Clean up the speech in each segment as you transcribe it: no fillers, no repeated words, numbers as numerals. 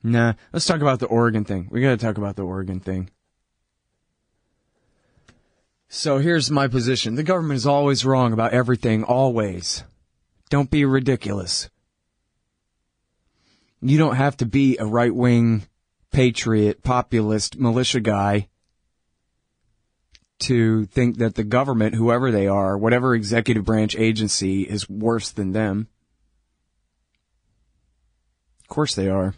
Nah, let's talk about the Oregon thing. We got to talk about the Oregon thing. So here's my position. The government is always wrong about everything, always. Don't be ridiculous. You don't have to be a right-wing patriot, populist, militia guy to think that the government, whoever they are, whatever executive branch agency, is worse than them. Of course they are.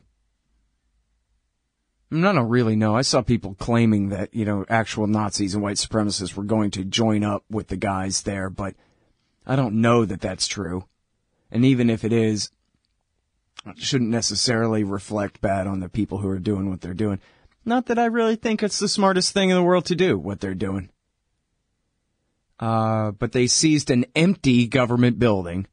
I don't really know. I saw people claiming that, actual Nazis and white supremacists were going to join up with the guys there, but I don't know that that's true. And even if it is, it shouldn't necessarily reflect bad on the people who are doing what they're doing. Not that I really think it's the smartest thing in the world to do, what they're doing. But they seized an empty government building.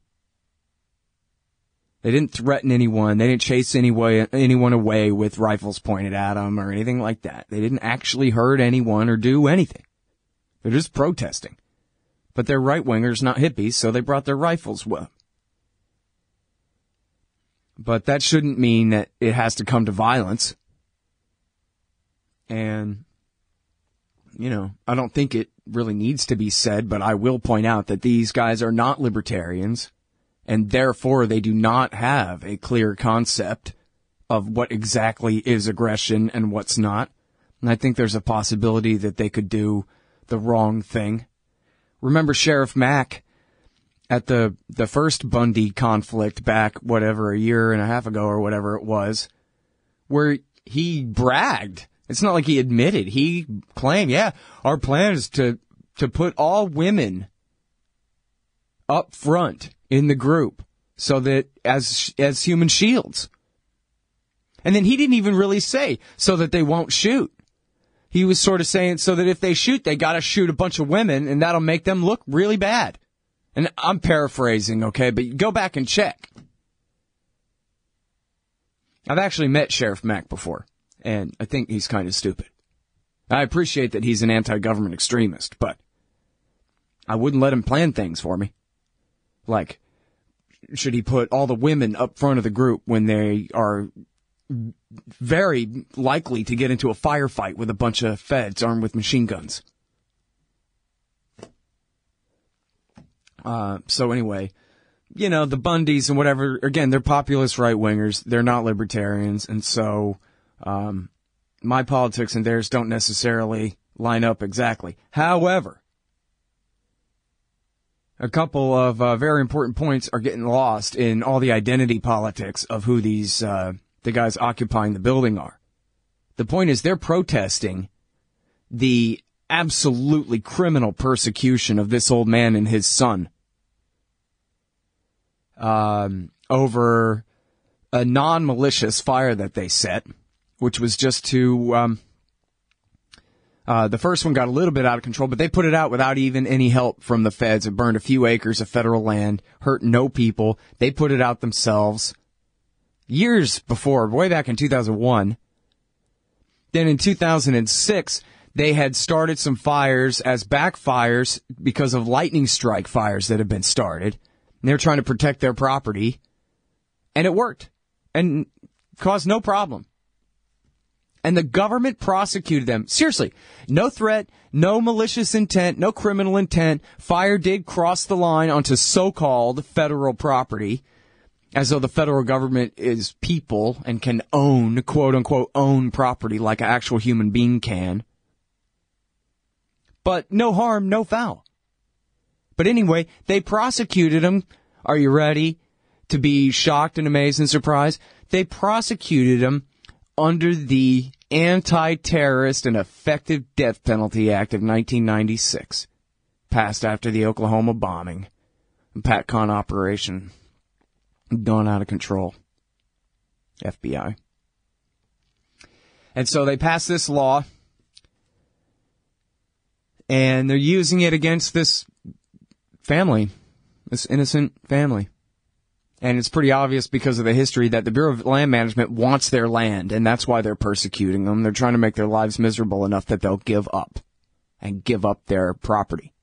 They didn't threaten anyone. They didn't chase anyone away with rifles pointed at them or anything like that. They didn't actually hurt anyone or do anything. They're just protesting. But they're right-wingers, not hippies, so they brought their rifles with them. But that shouldn't mean that it has to come to violence. And, I don't think it really needs to be said, but I will point out that these guys are not libertarians. And therefore, they do not have a clear concept of what exactly is aggression and what's not. And I think there's a possibility that they could do the wrong thing. Remember Sheriff Mack at the first Bundy conflict back, a year and a half ago or whatever it was, where he bragged. It's not like he admitted. He claimed, our plan is to put all women up front in the group so that as human shields. And then he didn't even really say so that they won't shoot. He was sort of saying so that if they shoot, they got to shoot a bunch of women and that'll make them look really bad. And I'm paraphrasing, okay, but go back and check. I've actually met Sheriff Mack before, and I think he's kind of stupid. I appreciate that he's an anti-government extremist, but I wouldn't let him plan things for me. Like, should he put all the women up front of the group when they are very likely to get into a firefight with a bunch of feds armed with machine guns? So anyway, the Bundys and whatever, again, they're populist right-wingers. They're not libertarians. And so, my politics and theirs don't necessarily line up exactly. However, a couple of very important points are getting lost in all the identity politics of who these the guys occupying the building are. The point is they're protesting the absolutely criminal persecution of this old man and his son over a non-malicious fire that they set, which was just to the first one got a little bit out of control, but they put it out without even any help from the feds. It burned a few acres of federal land, hurt no people. They put it out themselves years before, way back in 2001. Then in 2006, they had started some fires as backfires because of lightning strike fires that had been started. And they were trying to protect their property, and it worked and caused no problem. And the government prosecuted them. Seriously, no threat, no malicious intent, no criminal intent. Fire did cross the line onto so-called federal property, as though the federal government is people and can own, quote-unquote, own property like an actual human being can. But no harm, no foul. But anyway, they prosecuted him. Are you ready to be shocked and amazed and surprised? They prosecuted him under the Anti-Terrorist and Effective Death Penalty Act of 1996, passed after the Oklahoma bombing, PatCon operation, gone out of control, FBI. And so they passed this law, and they're using it against this family, this innocent family. And it's pretty obvious because of the history that the Bureau of Land Management wants their land, and that's why they're persecuting them. They're trying to make their lives miserable enough that they'll give up and give up their property.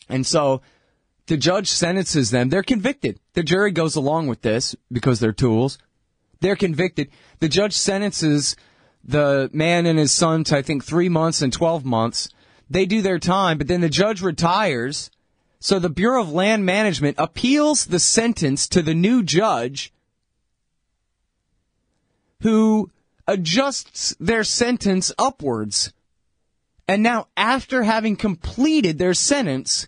And so the judge sentences them. They're convicted. The jury goes along with this because they're tools. They're convicted. The judge sentences the man and his son to, I think, 3 months and 12 months. They do their time, but then the judge retires. So the Bureau of Land Management appeals the sentence to the new judge, who adjusts their sentence upwards. And now, after having completed their sentence,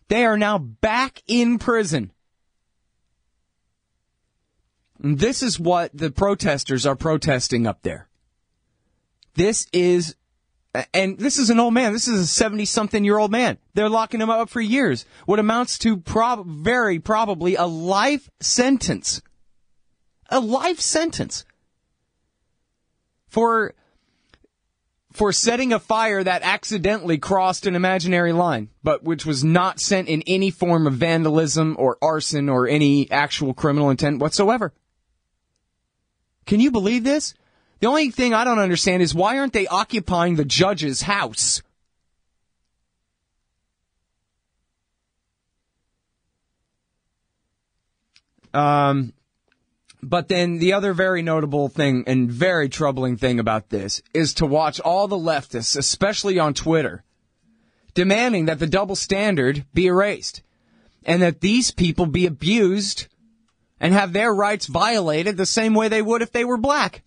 they are now back in prison. And this is what the protesters are protesting up there. This is an old man. This is a 70-something-year-old man. They're locking him up for years. What amounts to very probably a life sentence. A life sentence. For setting a fire that accidentally crossed an imaginary line, but which was not sent in any form of vandalism or arson or any actual criminal intent whatsoever. Can you believe this? The only thing I don't understand is why aren't they occupying the judge's house? But then the other very notable thing and very troubling thing about this is to watch all the leftists, especially on Twitter, demanding that the double standard be erased and that these people be abused and have their rights violated the same way they would if they were black.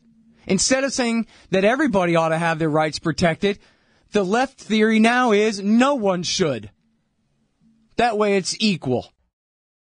Instead of saying that everybody ought to have their rights protected, the left theory now is no one should. That way it's equal.